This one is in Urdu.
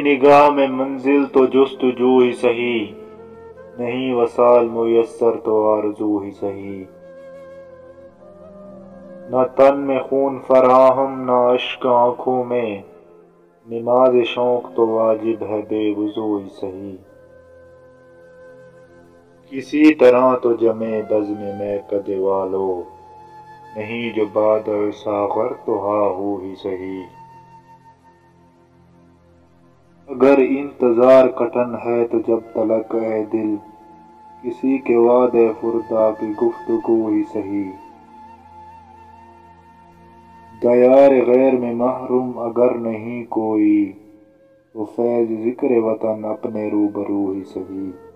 نگاہ میں منزل تو جستجو ہی سہی، نہیں وصال میسر تو آرزو ہی سہی۔ نہ تن میں خون فراہم نہ اشک آنکھوں میں، نماز شوق تو واجب ہے بے وضو ہی سہی۔ کسی طرح تو جمے بزم میں کدے والو، نہیں جو بادہ ساغر تو ہاں ہو ہی سہی۔ اگر انتظار کٹن ہے تو جب تلک اے دل، کسی کے وعدے فردا کی گفتگو ہی سہی۔ دیار غیر میں محروم اگر نہیں کوئی، تو فیض ذکر وطن اپنے روبرو ہی سہی۔